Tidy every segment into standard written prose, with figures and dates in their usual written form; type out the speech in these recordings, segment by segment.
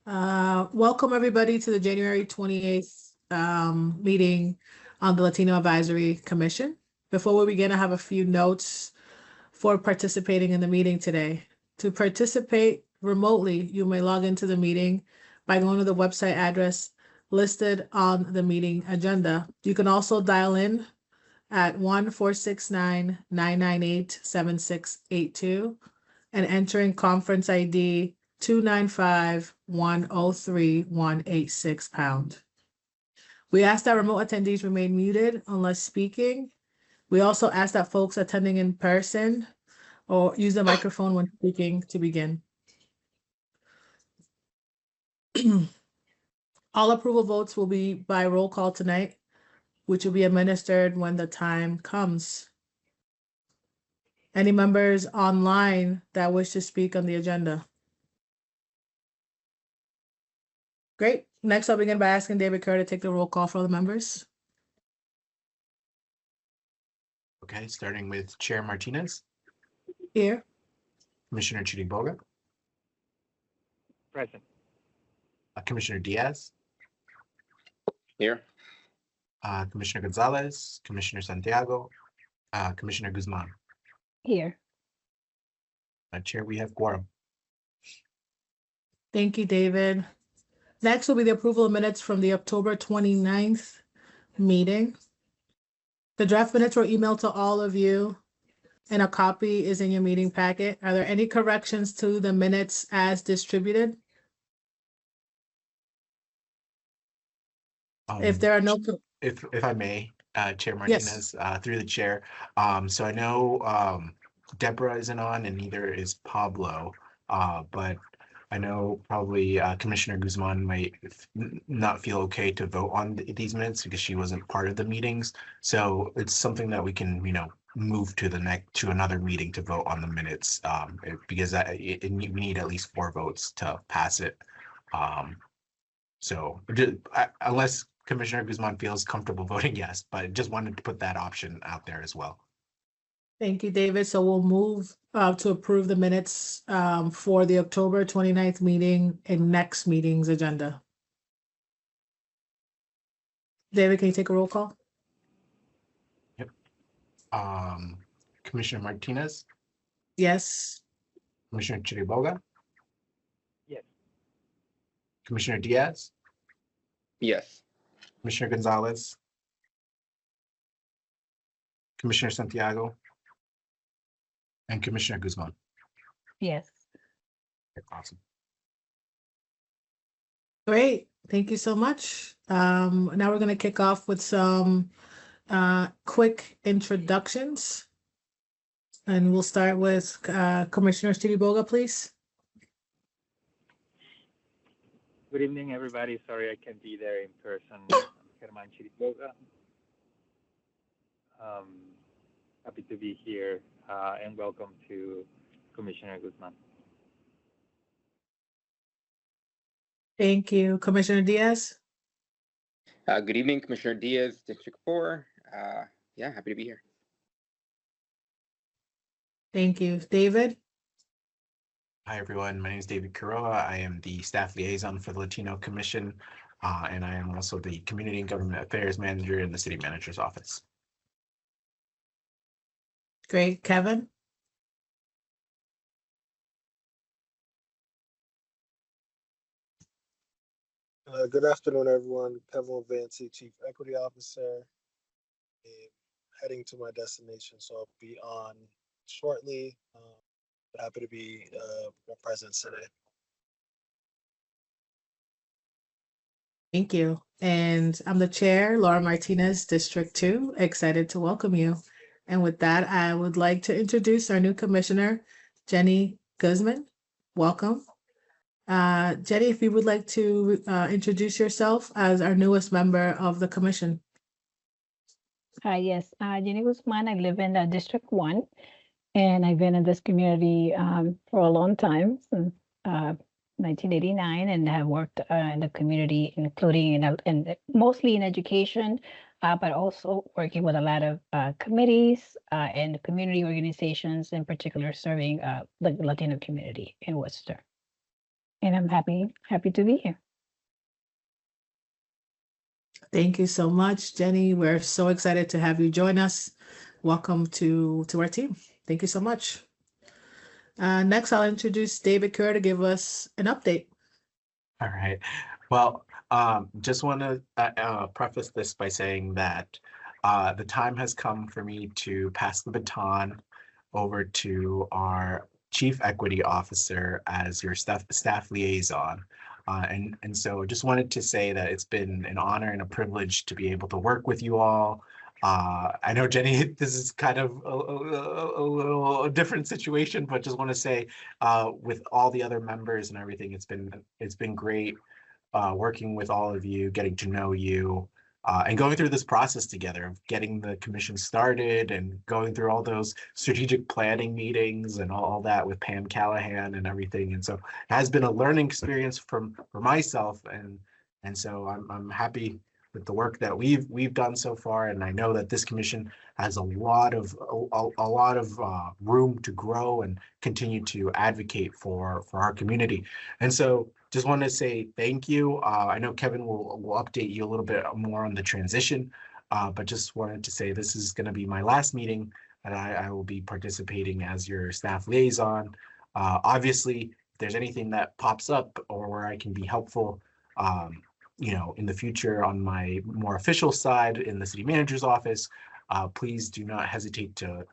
Welcome everybody to the January 28th meeting on the Latino Advisory Commission. Before we begin, I have a few notes for participating in the meeting today. To participate remotely, you may log into the meeting by going to the website address listed on the meeting agenda. You can also dial in at 1-469-998-7682 and entering conference ID 295-103-186 #. We ask that remote attendees remain muted unless speaking. We also ask that folks attending in person or use the microphone when speaking to begin. All approval votes will be by roll call tonight, which will be administered when the time comes. Any members online that wish to speak on the agenda? Great. Next, I'll begin by asking David Kerr to take the roll call for the members. Okay, starting with Chair Martinez, Here. Commissioner Chiriboga, Present. Commissioner Diaz, Here. Commissioner Gonzalez, Commissioner Santiago, Commissioner Guzman. Here. Chair, we have quorum. Thank you, David. Next will be the approval of minutes from the October 29th meeting. The draft minutes were emailed to all of you, and a copy is in your meeting packet. Are there any corrections to the minutes as distributed? If there are no, If I may, Chair Martinez, through the chair. So I know Deborah isn't on and neither is Pablo, but I know probably Commissioner Guzman might not feel okay to vote on these minutes because she wasn't part of the meetings. So it's something that we can, move to another meeting to vote on the minutes, because we need at least 4 votes to pass it. So unless Commissioner Guzman feels comfortable voting yes, but just wanted to put that option out there as well. thank you, David. So we'll move to approve the minutes for the October 29th meeting and next meeting's agenda. David, can you take a roll call? Yep. Commissioner Martinez, Yes. Commissioner Chiriboga, Yes. Commissioner Diaz, Yes. Commissioner Gonzalez, Commissioner Santiago, and Commissioner Guzman. Yes. Awesome. Great. Thank you so much. Now we're going to kick off with some quick introductions. And we'll start with Commissioner Chiriboga, please. Good evening, everybody. Sorry I can't be there in person. I'm Germán Chiriboga. Happy to be here and welcome to Commissioner Guzman. Thank you. Commissioner Diaz? Good evening, Commissioner Diaz, District 4. Yeah, happy to be here. Thank you. David? Hi, everyone. My name is David Kuroa. I am the staff liaison for the Latino Commission, and I am also the Community and Government Affairs Manager in the City Manager's Office. Great. Kevin? Good afternoon, everyone. Kevin Vancy, Chief Equity Officer. I'm heading to my destination, so I'll be on shortly. But happy to be present today. Thank you. And I'm the chair, Laura Martinez, District 2. Excited to welcome you. And with that, I would like to introduce our new commissioner, Jenny Guzman. Welcome. Jenny, if you would like to introduce yourself as our newest member of the commission. Hi, yes. Jenny Guzman. I live in District 1, and I've been in this community for a long time, since 1989, and have worked in the community, including in mostly in education, but also working with a lot of committees and community organizations, in particular serving the Latino community in Worcester. and I'm happy to be here. Thank you so much, Jenny. We're so excited to have you join us. Welcome to our team. Thank you so much. Next, I'll introduce David Kerr to give us an update. All right. Well, just want to preface this by saying that the time has come for me to pass the baton over to our Chief Equity Officer as your staff liaison. And so just wanted to say that it's been an honor and a privilege to be able to work with you all. I know, Jenny, this is kind of a little different situation, but just want to say with all the other members and everything, it's been great working with all of you, getting to know you, and going through this process together of getting the commission started and going through all those strategic planning meetings and all that with Pam Callahan and everything. And so it has been a learning experience for myself, and so I'm happy with the work that we've done so far, and I know that this commission has a lot of room to grow and continue to advocate for our community. And so just want to say thank you. I know Kevin will update you a little bit more on the transition, but just wanted to say this is going to be my last meeting, and I will be participating as your staff liaison. Obviously, if there's anything that pops up or where I can be helpful, in the future on my more official side in the city manager's office, please do not hesitate to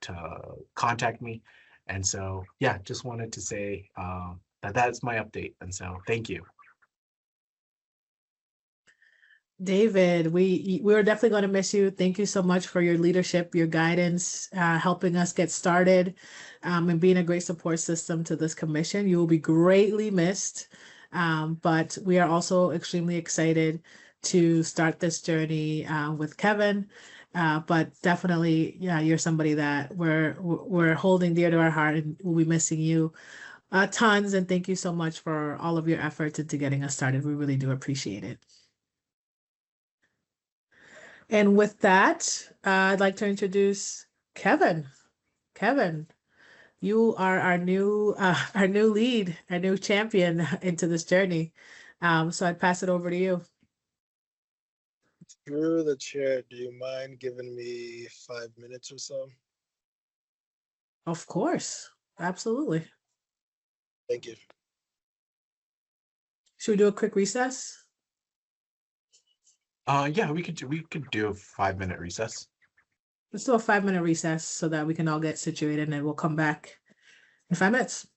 contact me. And so, yeah, just wanted to say that's my update. And so thank you. David, we're definitely going to miss you. Thank you so much for your leadership, your guidance, helping us get started, and being a great support system to this commission. You will be greatly missed, but we are also extremely excited to start this journey with Kevin. But definitely, yeah, you're somebody that we're holding dear to our heart, and we'll be missing you tons. And thank you so much for all of your efforts into getting us started. We really do appreciate it. And with that, I'd like to introduce Kevin. Kevin, you are our new lead, our new champion into this journey. So I'd pass it over to you. Through the chair, do you mind giving me 5 minutes or so? Of course, absolutely. Thank you. Should we do a quick recess? Yeah, we could do a 5-minute recess. Let's do a 5-minute recess so that we can all get situated, and then we'll come back in 5 minutes.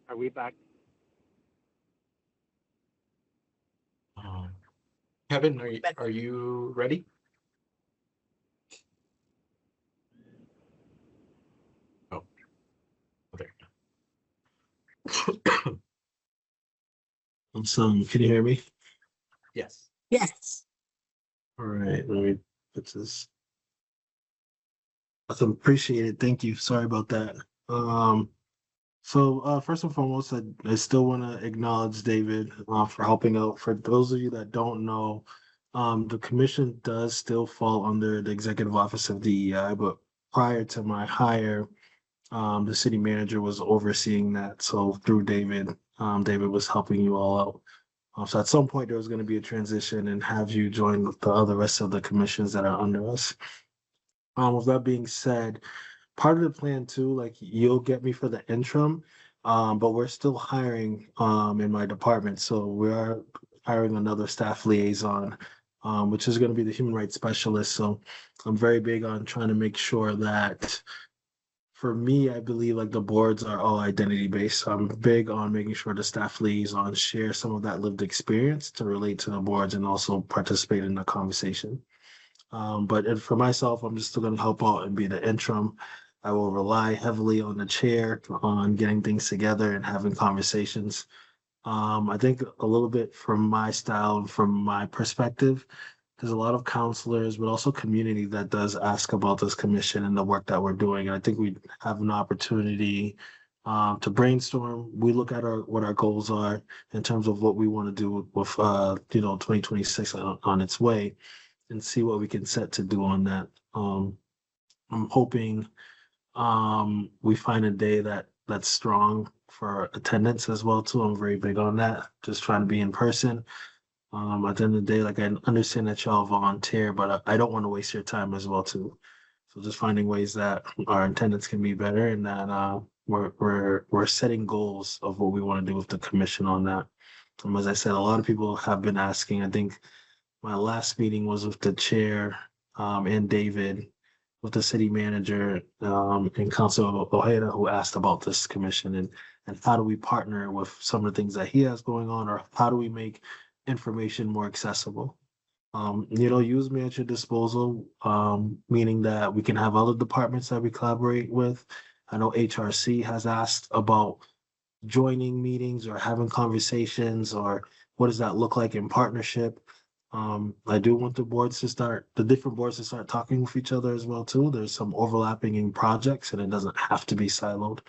Are we back? Kevin, are you ready? Oh, there. Awesome. Can you hear me? Yes. Yes. All right. Let me put this. Awesome. Appreciate it. Thank you. Sorry about that. First and foremost, I still want to acknowledge David for helping out. For those of you that don't know, the commission does still fall under the executive office of DEI, but prior to my hire, the city manager was overseeing that. So through David, David was helping you all out. So at some point there was going to be a transition and have you join the other rest of the commissions that are under us. With that being said, part of the plan too, like you'll get me for the interim, but we're still hiring in my department. So we are hiring another staff liaison, which is going to be the human rights specialist. So I'm very big on trying to make sure that for me, I believe like the boards are all identity based. So I'm big on making sure the staff liaisons share some of that lived experience to relate to the boards and also participate in the conversation. But for myself, I'm just still going to help out and be the interim. I will rely heavily on the chair on getting things together and having conversations. I think a little bit from my style and from my perspective, there's a lot of counselors, but also community that does ask about this commission and the work that we're doing. And I think we have an opportunity to brainstorm. We look at what our goals are in terms of what we want to do with 2026 on its way, and see what we can set to do on that. I'm hoping we find a day that's strong for attendance as well too. I'm very big on that. Just trying to be in person. At the end of the day, like I understand that y'all volunteer, but I don't want to waste your time as well too. So just finding ways that our attendance can be better and that we're setting goals of what we want to do with the commission on that. As I said, a lot of people have been asking. I think my last meeting was with the chair and David, with the city manager and Council Ojeda, who asked about this commission and how do we partner with some of the things that he has going on, or how do we make information more accessible. Use me at your disposal, meaning that we can have other departments that we collaborate with. I know HRC has asked about joining meetings or having conversations, or what does that look like in partnership. I do want the different boards to start talking with each other as well too. There's some overlapping in projects and it doesn't have to be siloed.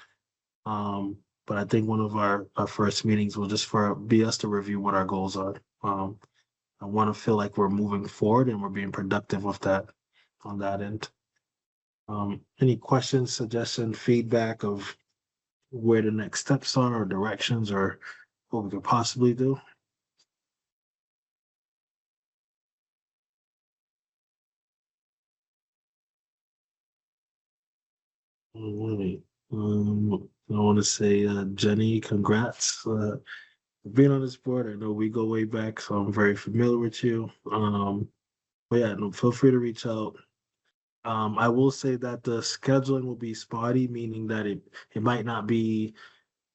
But I think one of our first meetings will just be us to review what our goals are. I want to feel like we're moving forward and we're being productive with that on that end. Any questions, suggestions, feedback of where the next steps are or directions or what we could possibly do? All right. I want to say, Jenny, congrats. Being on this board, I know we go way back, so I'm very familiar with you. But yeah, no, feel free to reach out. I will say that the scheduling will be spotty, meaning that it might not be,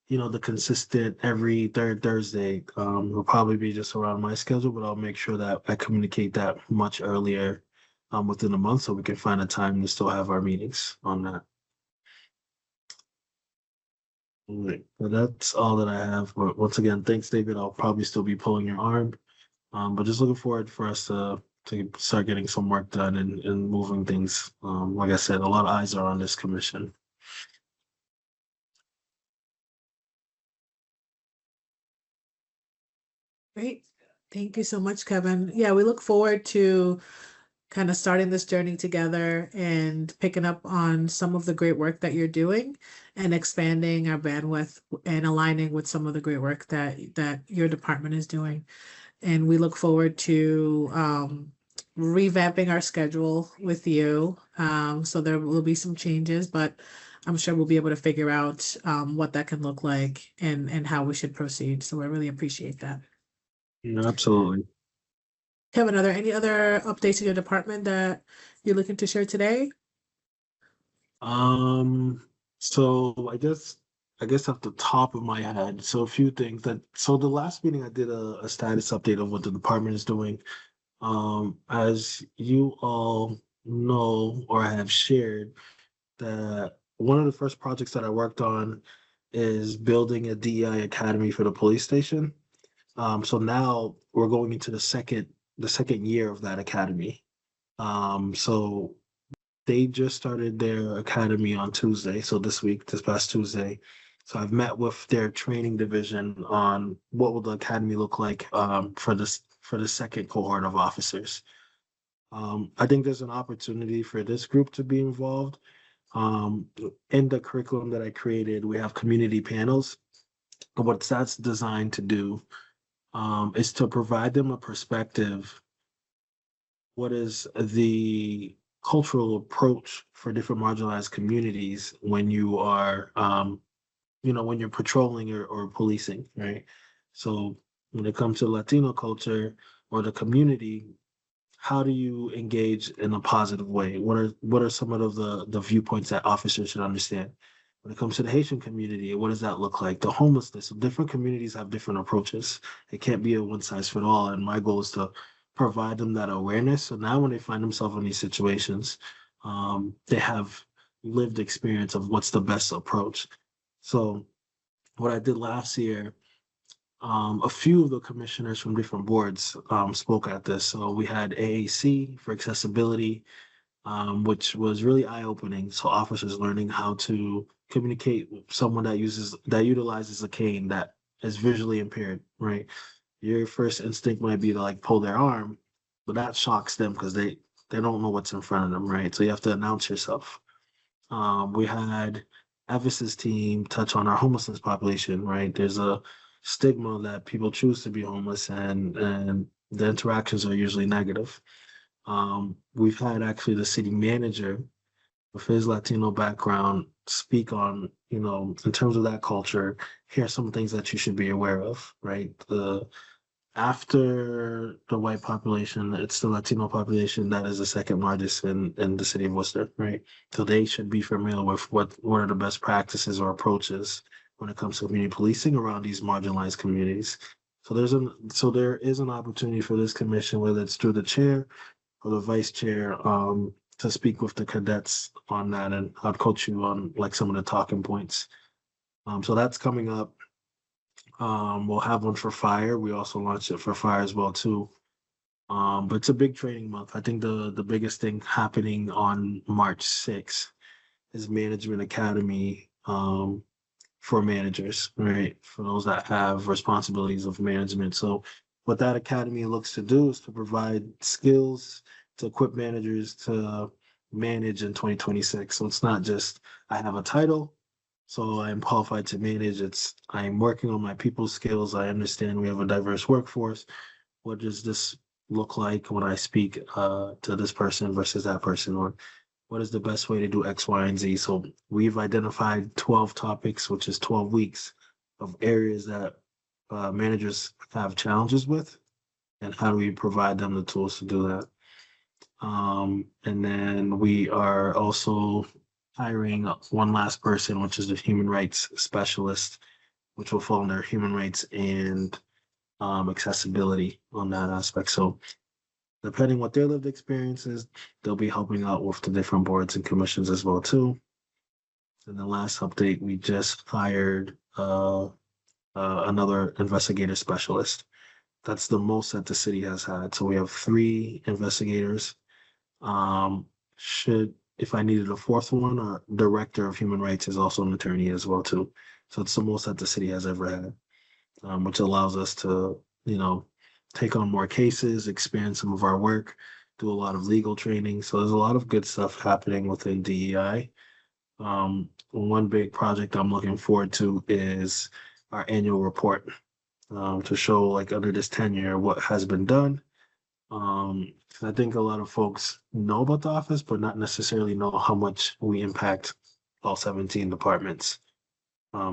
the consistent every third Thursday. It'll probably be just around my schedule, but I'll make sure that I communicate that much earlier, within a month, so we can find a time to still have our meetings on that. All right, but that's all that I have. But once again, thanks, David. I'll probably still be pulling your arm, but just looking forward for us to start getting some work done and moving things. Like I said, a lot of eyes are on this commission. Great. Thank you so much, Kevin. Yeah, we look forward to kind of starting this journey together and picking up on some of the great work that you're doing and expanding our bandwidth and aligning with some of the great work that your department is doing. And we look forward to revamping our schedule with you. So there will be some changes, but I'm sure we'll be able to figure out what that can look like and how we should proceed. So I really appreciate that. Yeah, absolutely. Kevin, are there any other updates in your department that you're looking to share today? So I guess I guess off the top of my head, so a few things so the last meeting I did a status update of what the department is doing. As you all know or have shared, that one of the first projects that I worked on is building a DEI academy for the police station. So now we're going into the second year of that academy. So they just started their academy on Tuesday, so this past Tuesday. So I've met with their training division on what will the academy look like for the second cohort of officers. I think there's an opportunity for this group to be involved. Um, in the curriculum that I created, we have community panels. And what that's designed to do is to provide them a perspective. What is the cultural approach for different marginalized communities when you are, when you're patrolling or policing, right? So when it comes to Latino culture or the community, how do you engage in a positive way? What are some of the viewpoints that officers should understand? When it comes to the Haitian community, what does that look like? The homelessness. Different communities have different approaches. It can't be a one size fit all. And my goal is to provide them that awareness. So now when they find themselves in these situations, they have lived experience of what's the best approach. So what I did last year, a few of the commissioners from different boards spoke at this. So we had AAC for accessibility, which was really eye-opening. So officers learning how to communicate with someone that utilizes a cane that is visually impaired, right? Your first instinct might be to like pull their arm, but that shocks them because they don't know what's in front of them, right? So you have to announce yourself. We had Evis's team touch on our homelessness population, right? There's a stigma that people choose to be homeless and the interactions are usually negative. We've had actually the city manager with his Latino background speak on, in terms of that culture, here are some things that you should be aware of, right? After the white population, it's the Latino population that is the second largest in the city of Worcester, right? So they should be familiar with what are the best practices or approaches when it comes to community policing around these marginalized communities. So there is an opportunity for this commission, whether it's through the chair or the vice chair, to speak with the cadets on that, and I'd coach you on like some of the talking points. So that's coming up. We'll have one for fire. We also launched it for fire as well too. But it's a big training month. I think the biggest thing happening on March 6th is Management Academy for managers, right? For those that have responsibilities of management. So what that academy looks to do is to provide skills to equip managers to manage in 2026. So it's not just I have a title, so I'm qualified to manage. It's I'm working on my people skills. I understand we have a diverse workforce. What does this look like when I speak to this person versus that person? Or what is the best way to do X, Y, and Z? So we've identified 12 topics, which is 12 weeks of areas that managers have challenges with, and how do we provide them the tools to do that? And then we are also hiring one last person, which is the human rights specialist, which will fall under human rights and accessibility on that aspect. So depending what their lived experience is, they'll be helping out with the different boards and commissions as well too. And the last update, we just hired another investigator specialist. That's the most that the city has had. So we have 3 investigators. Should if I needed a fourth one, our director of human rights is also an attorney as well too. So it's the most that the city has ever had, which allows us to, take on more cases, expand some of our work, do a lot of legal training. So there's a lot of good stuff happening within DEI. One big project I'm looking forward to is our annual report, to show like under this tenure what has been done. I think a lot of folks know about the office, but not necessarily know how much we impact all 17 departments.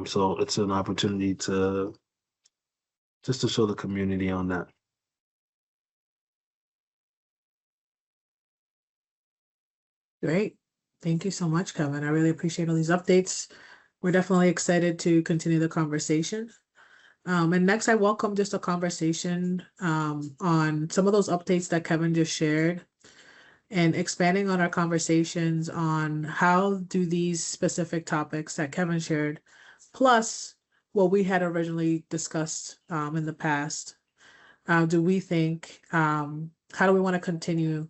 So it's an opportunity to just to show the community on that. Great. Thank you so much, Kevin. I really appreciate all these updates. We're definitely excited to continue the conversation. And next, I welcome just a conversation on some of those updates that Kevin just shared and expanding on our conversations on how do these specific topics that Kevin shared, plus what we had originally discussed in the past, do we think, how do we want to continue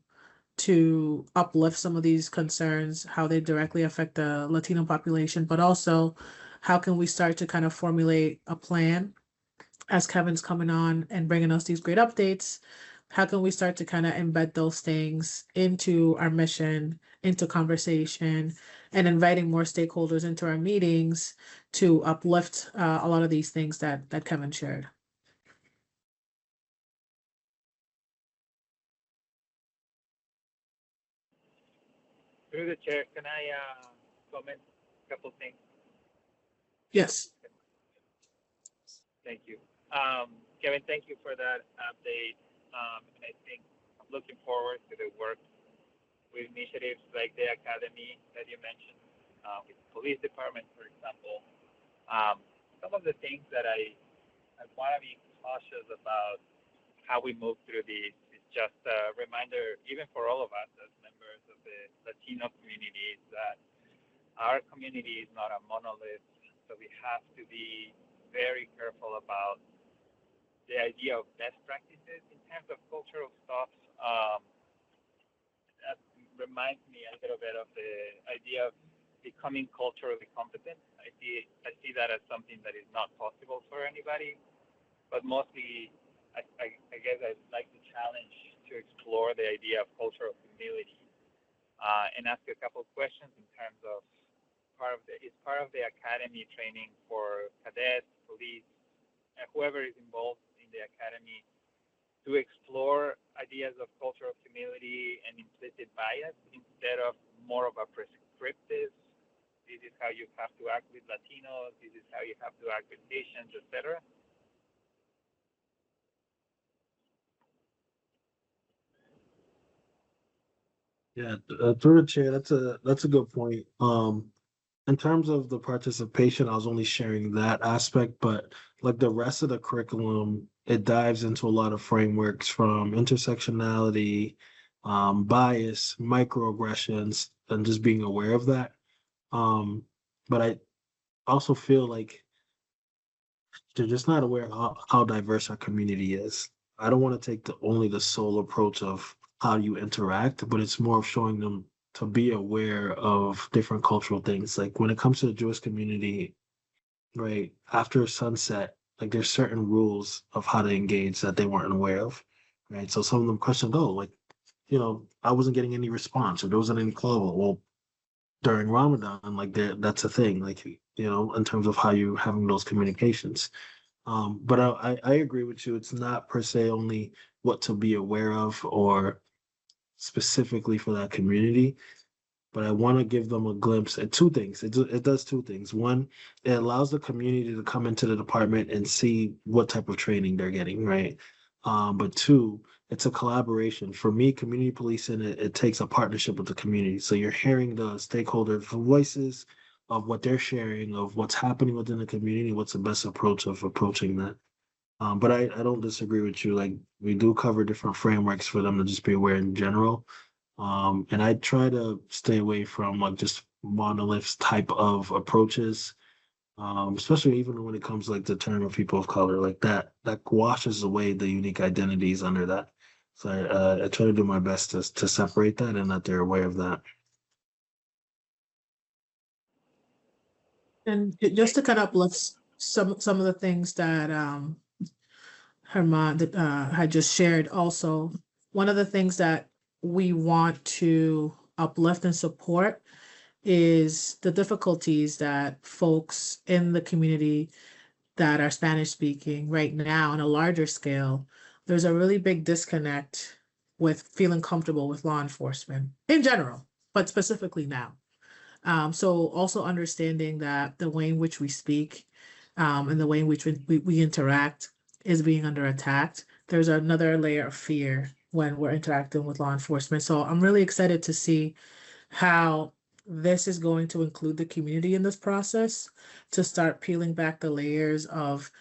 to uplift some of these concerns, how they directly affect the Latino population, but also how can we start to kind of formulate a plan as Kevin's coming on and bringing us these great updates? How can we start to kind of embed those things into our mission, into conversation, and inviting more stakeholders into our meetings to uplift a lot of these things that Kevin shared? Through the chair, can I comment a couple things? Yes. Thank you. Kevin, thank you for that update. And I think I'm looking forward to the work with initiatives like the academy that you mentioned, with the police department, for example. Some of the things that I want to be cautious about how we move through these is just a reminder, even for all of us as members of the Latino community, that our community is not a monolith. So we have to be very careful about the idea of best practices in terms of cultural stuff. That reminds me a little bit of the idea of becoming culturally competent. I see that as something that is not possible for anybody, but mostly I guess I'd like to challenge to explore the idea of cultural humility, and ask a couple of questions in terms of part of the academy training for cadets, police, and whoever is involved in the academy to explore ideas of cultural humility and implicit bias instead of more of a prescriptive, this is how you have to act with Latinos, this is how you have to act with Asians, etc. Yeah, through the chair, that's a good point. In terms of the participation, I was only sharing that aspect, but like the rest of the curriculum, it dives into a lot of frameworks from intersectionality, bias, microaggressions, and just being aware of that. But I also feel like they're just not aware of how diverse our community is. I don't want to take only the sole approach of how you interact, but it's more of showing them to be aware of different cultural things. Like when it comes to the Jewish community, right, after sunset, like there's certain rules of how to engage that they weren't aware of, right? So some of them questioned, oh, like, I wasn't getting any response or there wasn't any call. Well, during Ramadan, like that's a thing, like, in terms of how you having those communications. But I agree with you. It's not per se only what to be aware of or specifically for that community, but I want to give them a glimpse at two things. It does two things. One, it allows the community to come into the department and see what type of training they're getting, right? But two, it's a collaboration. For me, community policing, it takes a partnership with the community. So you're hearing the stakeholder voices of what they're sharing, of what's happening within the community, what's the best approach of approaching that. But I don't disagree with you. Like we do cover different frameworks for them to just be aware in general. And I try to stay away from like just monoliths type of approaches, especially even when it comes like the term of people of color, like that washes away the unique identities under that. So I try to do my best to separate that and that they're aware of that. And just to kind of uplift some of the things that Herman had just shared also, one of the things that we want to uplift and support is the difficulties that folks in the community that are Spanish speaking right now on a larger scale. There's a really big disconnect with feeling comfortable with law enforcement in general, but specifically now. So also understanding that the way in which we speak, and the way in which we interact is being under attack. There's another layer of fear when we're interacting with law enforcement. So I'm really excited to see how this is going to include the community in this process to start peeling back the layers of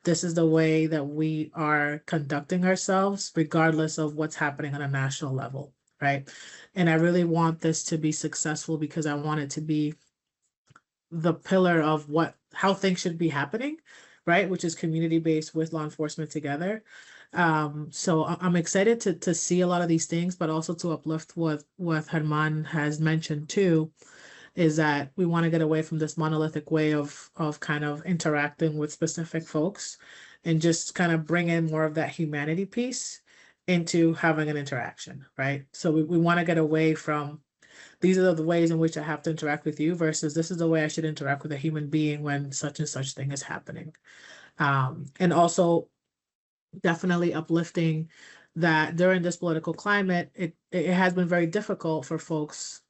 this is the way that we are conducting ourselves, regardless of what's happening on a national level, right? And I really want this to be successful because I want it to be the pillar of how things should be happening, right? Which is community-based with law enforcement together. So I'm excited to see a lot of these things, but also to uplift what Herman has mentioned too, is that we want to get away from this monolithic way of kind of interacting with specific folks and just kind of bring in more of that humanity piece into having an interaction, right? So we want to get away from these are the ways in which I have to interact with you versus this is the way I should interact with a human being when such and such thing is happening. And also definitely uplifting that during this political climate, it has been very difficult for folks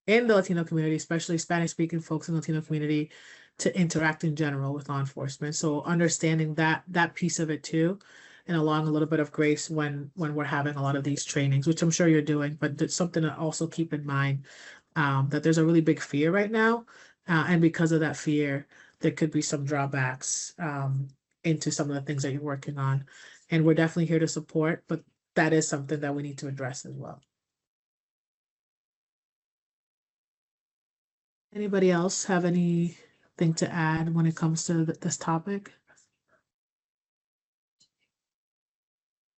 in the Latino community, especially Spanish speaking folks in the Latino community, to interact in general with law enforcement. So understanding that piece of it too, and allowing a little bit of grace when we're having a lot of these trainings, which I'm sure you're doing, but it's something to also keep in mind, that there's a really big fear right now. And because of that fear, there could be some drawbacks into some of the things that you're working on. And we're definitely here to support, but that is something that we need to address as well. Anybody else have anything to add when it comes to this topic?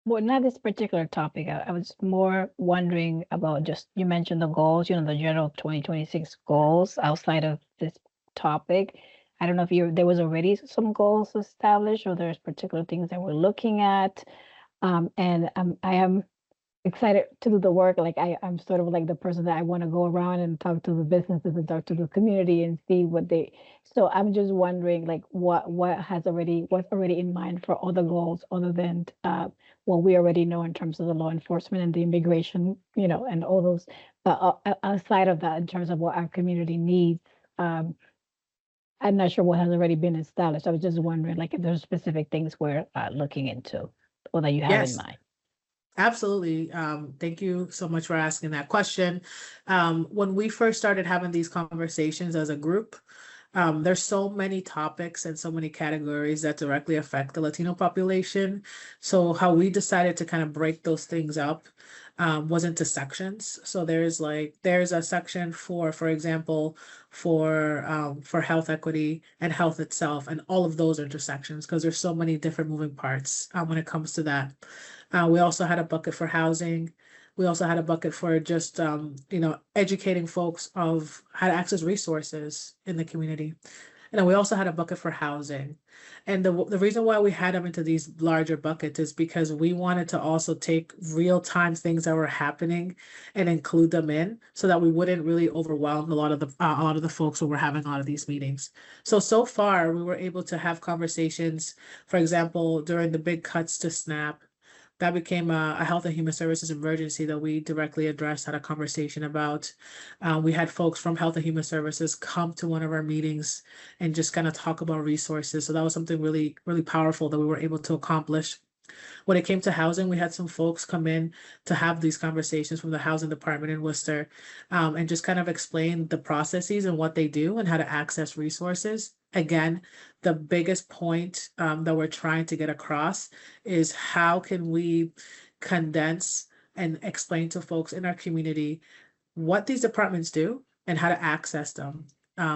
Well, not this particular topic. I was more wondering about just, you mentioned the goals, the general 2026 goals outside of this topic. I don't know if there was already some goals established or there's particular things that we're looking at. And I am excited to do the work. Like I'm sort of like the person that I want to go around and talk to the businesses and talk to the community and see so I'm just wondering like what's already in mind for other goals other than what we already know in terms of the law enforcement and the immigration, and all those, outside of that, in terms of what our community needs. I'm not sure what has already been established. I was just wondering like if there's specific things we're looking into or that you have in mind. Absolutely. Thank you so much for asking that question. When we first started having these conversations as a group, there's so many topics and so many categories that directly affect the Latino population. So how we decided to kind of break those things up was into sections. So there's a section for example, for health equity and health itself, and all of those intersections, because there's so many different moving parts when it comes to that. We also had a bucket for housing. We also had a bucket for just, educating folks of how to access resources in the community. And then we also had a bucket for housing. And the reason why we had them into these larger buckets is because we wanted to also take real time things that were happening and include them in so that we wouldn't really overwhelm a lot of the folks who were having a lot of these meetings. So far, we were able to have conversations, for example, during the big cuts to SNAP. That became a health and human services emergency that we directly addressed, had a conversation about. We had folks from health and human services come to one of our meetings and just kind of talk about resources. So that was something really, really powerful that we were able to accomplish. When it came to housing, we had some folks come in to have these conversations from the housing department in Worcester, and just kind of explain the processes and what they do and how to access resources. Again, the biggest point that we're trying to get across is how can we condense and explain to folks in our community what these departments do and how to access them.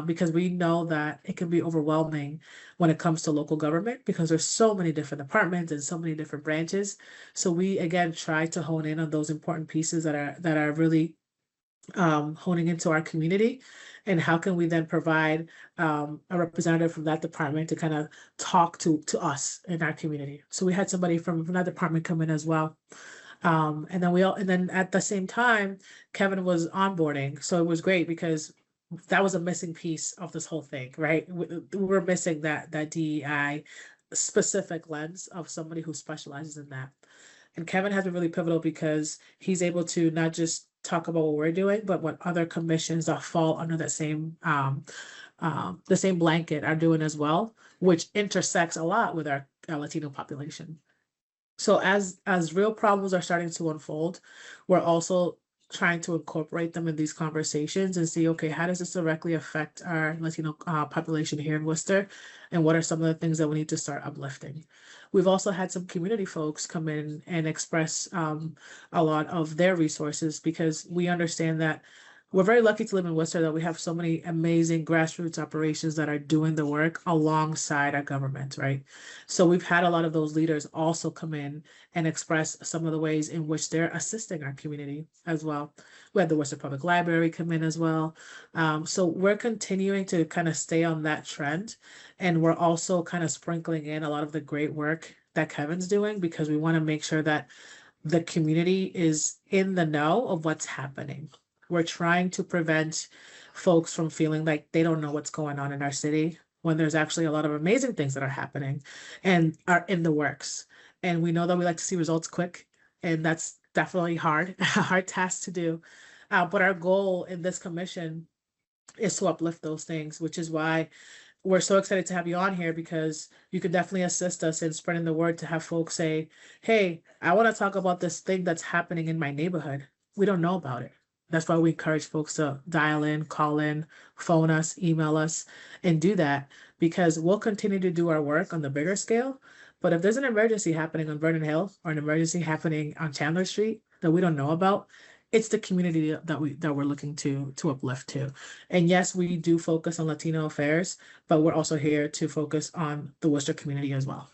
Because we know that it can be overwhelming when it comes to local government because there's so many different departments and so many different branches. So we again try to hone in on those important pieces that are really honing into our community, and how can we then provide a representative from that department to kind of talk to us in our community. So we had somebody from that department come in as well. And then at the same time, Kevin was onboarding. So it was great because that was a missing piece of this whole thing, right? We were missing that DEI specific lens of somebody who specializes in that. And Kevin has been really pivotal because he's able to not just talk about what we're doing, but what other commissions that fall under that same the same blanket are doing as well, which intersects a lot with our Latino population. So as real problems are starting to unfold, we're also trying to incorporate them in these conversations and see, okay, how does this directly affect our Latino population here in Worcester? And what are some of the things that we need to start uplifting? We've also had some community folks come in and express a lot of their resources, because we understand that we're very lucky to live in Worcester, that we have so many amazing grassroots operations that are doing the work alongside our government, right? So we've had a lot of those leaders also come in and express some of the ways in which they're assisting our community as well. We had the Worcester Public Library come in as well. So we're continuing to kind of stay on that trend. And we're also kind of sprinkling in a lot of the great work that Kevin's doing, because we want to make sure that the community is in the know of what's happening. We're trying to prevent folks from feeling like they don't know what's going on in our city, when there's actually a lot of amazing things that are happening and are in the works. And we know that we like to see results quick, and that's definitely hard, a hard task to do. But our goal in this commission is to uplift those things, which is why we're so excited to have you on here, because you could definitely assist us in spreading the word to have folks say, hey, I want to talk about this thing that's happening in my neighborhood. We don't know about it. That's why we encourage folks to dial in, call in, phone us, email us, and do that, because we'll continue to do our work on the bigger scale. But if there's an emergency happening on Vernon Hill, or an emergency happening on Chandler Street that we don't know about, it's the community that we're looking to uplift to. And yes, we do focus on Latino affairs, but we're also here to focus on the Worcester community as well.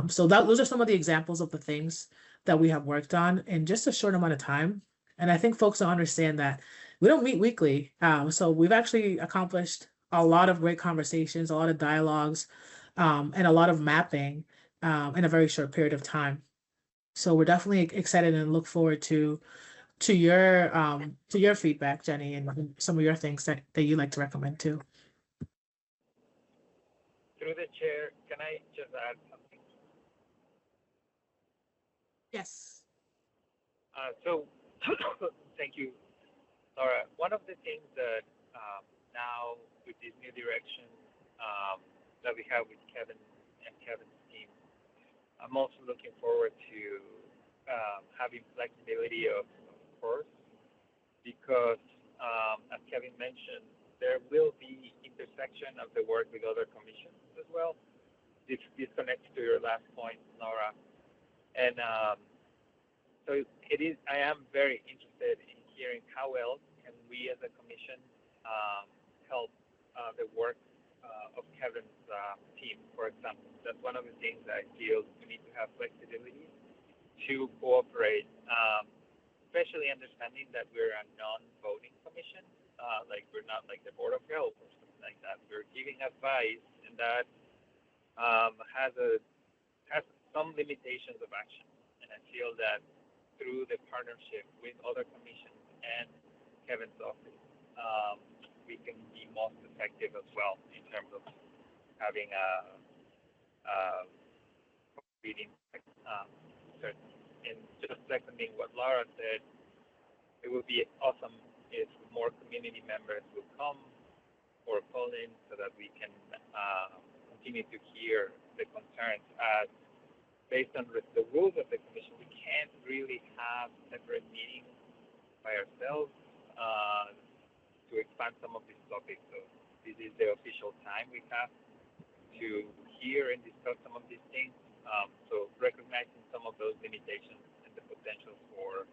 So those are some of the examples of the things that we have worked on in just a short amount of time. And I think folks don't understand that we don't meet weekly. So we've actually accomplished a lot of great conversations, a lot of dialogues, and a lot of mapping in a very short period of time. So we're definitely excited and look forward to your feedback, Jenny, and some of your things that you like to recommend too. Through the chair, can I just add something? Yes. So, thank you, Laura. One of the things that now with this new direction that we have with Kevin and Kevin's team, I'm also looking forward to having flexibility of course, because as Kevin mentioned, there will be intersection of the work with other commissions as well. This connects to your last point, Laura. And so it is. I am very interested in hearing how else can we as a commission help the work of Kevin's team, for example. That's one of the things that I feel we need to have flexibility to cooperate, especially understanding that we're a non-voting commission, like we're not like the Board of Health or something like that. We're giving advice, and that has some limitations of action. And I feel that through the partnership with other commissions and Kevin's office, we can be most effective as well in terms of having a reading. And just seconding what Laura said, it would be awesome if more community members would come or call in so that we can continue to hear the concerns. As based on the rules of the commission, we can't really have separate meetings by ourselves to expand some of these topics. So this is the official time we have to hear and discuss some of these things. So recognizing some of those limitations and the potential for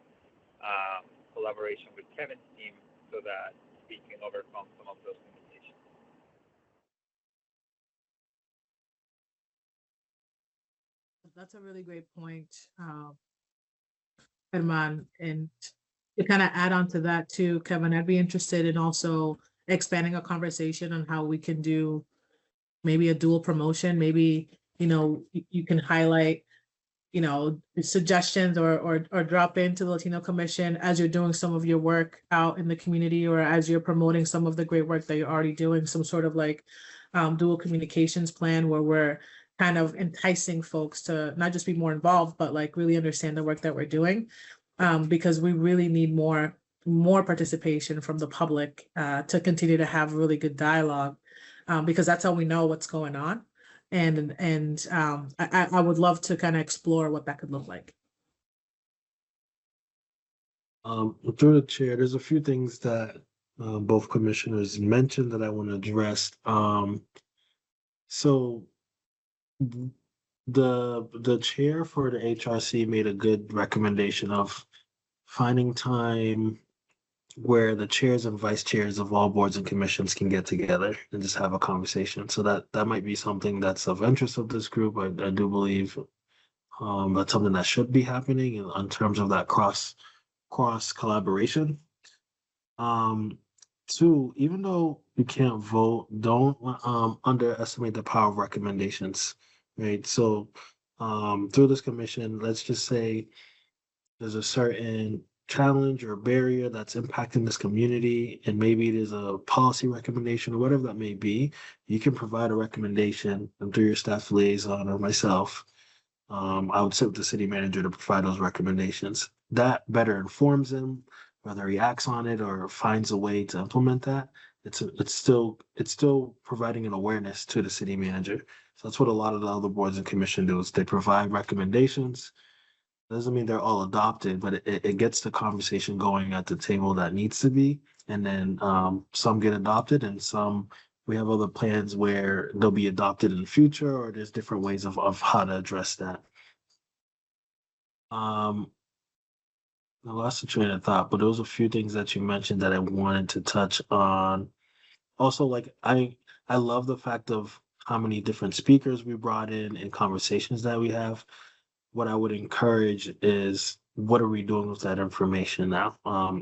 collaboration with Kevin's team so that we can overcome some of those limitations. That's a really great point, Herman. And to kind of add on to that too, Kevin, I'd be interested in also expanding a conversation on how we can do maybe a dual promotion. Maybe, you can highlight, suggestions or drop into the Latino Commission as you're doing some of your work out in the community, or as you're promoting some of the great work that you're already doing, some sort of like dual communications plan where we're kind of enticing folks to not just be more involved, but like really understand the work that we're doing, because we really need more participation from the public to continue to have really good dialogue, because that's how we know what's going on. And I would love to kind of explore what that could look like. Through the chair, there's a few things that both commissioners mentioned that I want to address. So the chair for the HRC made a good recommendation of finding time where the chairs and vice chairs of all boards and commissions can get together and just have a conversation. So that might be something that's of interest of this group. I do believe that's something that should be happening in terms of that cross collaboration. Um, Two, even though you can't vote, don't underestimate the power of recommendations, right? So through this commission, let's just say there's a certain challenge or barrier that's impacting this community, and maybe it is a policy recommendation or whatever that may be. You can provide a recommendation, and through your staff liaison or myself, I would sit with the city manager to provide those recommendations. That better informs him, whether he acts on it or finds a way to implement that. It's still providing an awareness to the city manager. So that's what a lot of the other boards and commission do is they provide recommendations. Doesn't mean they're all adopted, but it gets the conversation going at the table that needs to be. And then some get adopted and some we have other plans where they'll be adopted in the future, or there's different ways of how to address that. Um, I lost the train of thought, but there was a few things that you mentioned that I wanted to touch on. Also, like I love the fact of how many different speakers we brought in and conversations that we have. What I would encourage is what are we doing with that information now?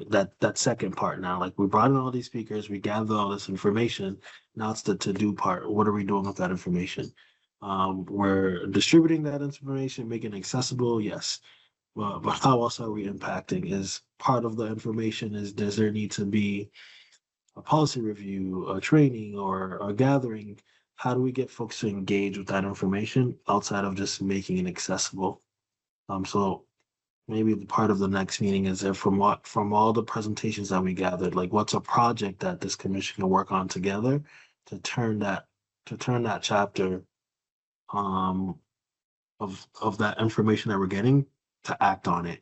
That second part now, like we brought in all these speakers, we gathered all this information. Now it's the to do part. What are we doing with that information? We're distributing that information, making it accessible, yes. But how else are we impacting? Is part of the information is does there need to be a policy review, a training, or a gathering? How do we get folks to engage with that information outside of just making it accessible? So maybe the part of the next meeting is there from all the presentations that we gathered, like what's a project that this commission can work on together to turn that chapter um of that information that we're getting to act on it.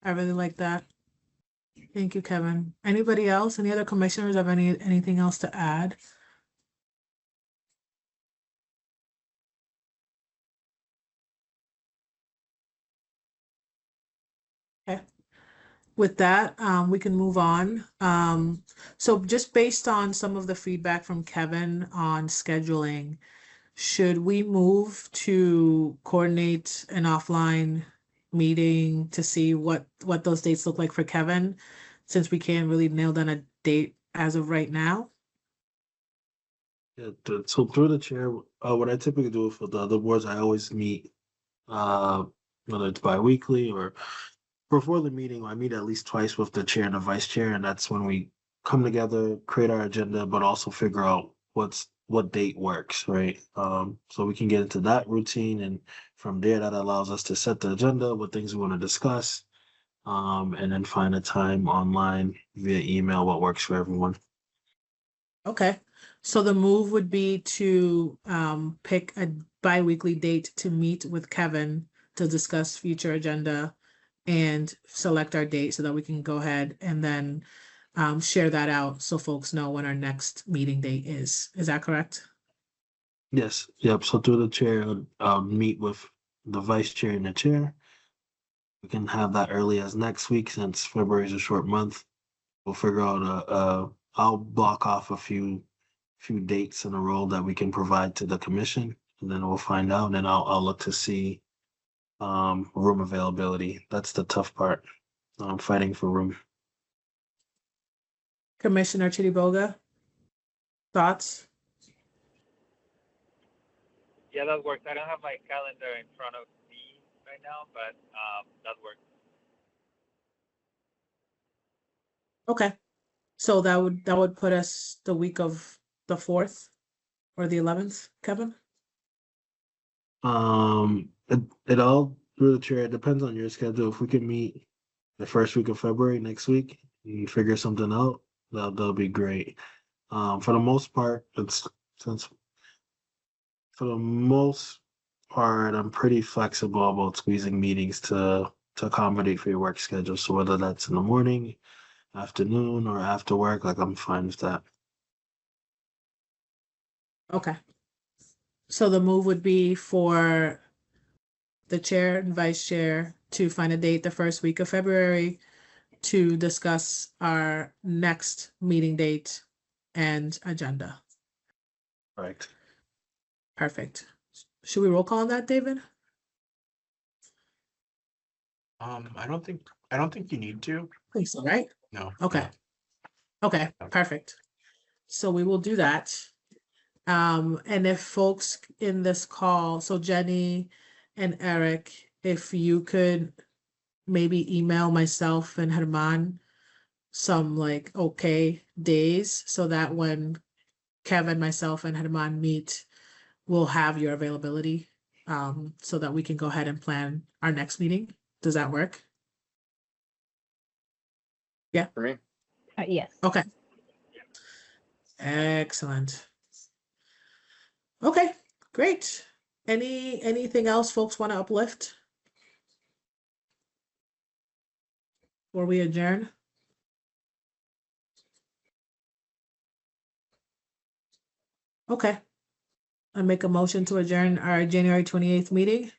I really like that. Thank you, Kevin. Anybody else? Any other commissioners have anything else to add? Okay. With that, we can move on. So just based on some of the feedback from Kevin on scheduling, should we move to coordinate an offline meeting to see what those dates look like for Kevin, since we can't really nail down a date as of right now? Yeah, so through the chair, what I typically do for the other boards, I always meet, uh, whether it's bi-weekly or before the meeting, I meet at least twice with the chair and the vice chair, and that's when we come together, create our agenda, but also figure out what date works, right? So we can get into that routine, and from there, that allows us to set the agenda, what things we want to discuss, and then find a time online via email, what works for everyone. Okay, so the move would be to pick a bi-weekly date to meet with Kevin to discuss future agenda and select our date so that we can go ahead and then share that out so folks know when our next meeting date is. Is that correct? Yes, yep. So through the chair, I'll meet with the vice chair and the chair. We can have that early as next week since February is a short month. We'll figure out I'll block off a few dates in a row that we can provide to the commission, and then we'll find out, and then I'll look to see room availability. That's the tough part. Fighting for room. Commissioner Chiriboga, thoughts? Yeah, that works. I don't have my calendar in front of me right now, but that works. Okay, so that would put us the week of the 4th or the 11th, Kevin? It all through the chair. It depends on your schedule. If we can meet the first week of February next week and figure something out, that'll be great. For the most part, it's since for the most part, I'm pretty flexible about squeezing meetings to accommodate for your work schedule. So whether that's in the morning, afternoon, or after work, like I'm fine with that. Okay. So the move would be for the chair and vice chair to find a date the first week of February to discuss our next meeting date and agenda. Right. Perfect. Should we roll call on that, David? I don't think you need to. I think so, right? No. Okay. Okay, perfect. So we will do that. And if folks in this call, so Jenny and Eric, if you could maybe email myself and Herman some like okay days so that when Kevin, myself, and Herman meet, we'll have your availability so that we can go ahead and plan our next meeting. Does that work? Yeah. For me. Yes. Okay. Excellent. Okay, great. Anything else folks want to uplift? Before we adjourn? Okay. I make a motion to adjourn our January 28th meeting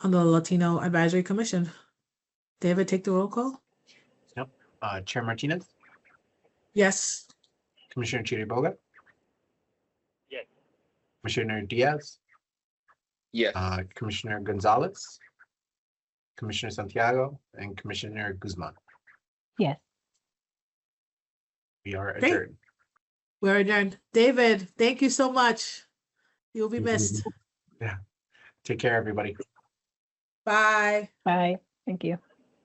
on the Latino Advisory Commission. David, take the roll call. Yep. Chair Martinez, Yes. Commissioner Chiriboga, Yes. Commissioner Diaz, Yes. Commissioner Gonzalez, Commissioner Santiago, and Commissioner Guzman. Yes. We are Great. adjourned. We're adjourned. David, thank you so much. You'll be missed. Yeah. Take care, everybody. Bye. Bye. Thank you.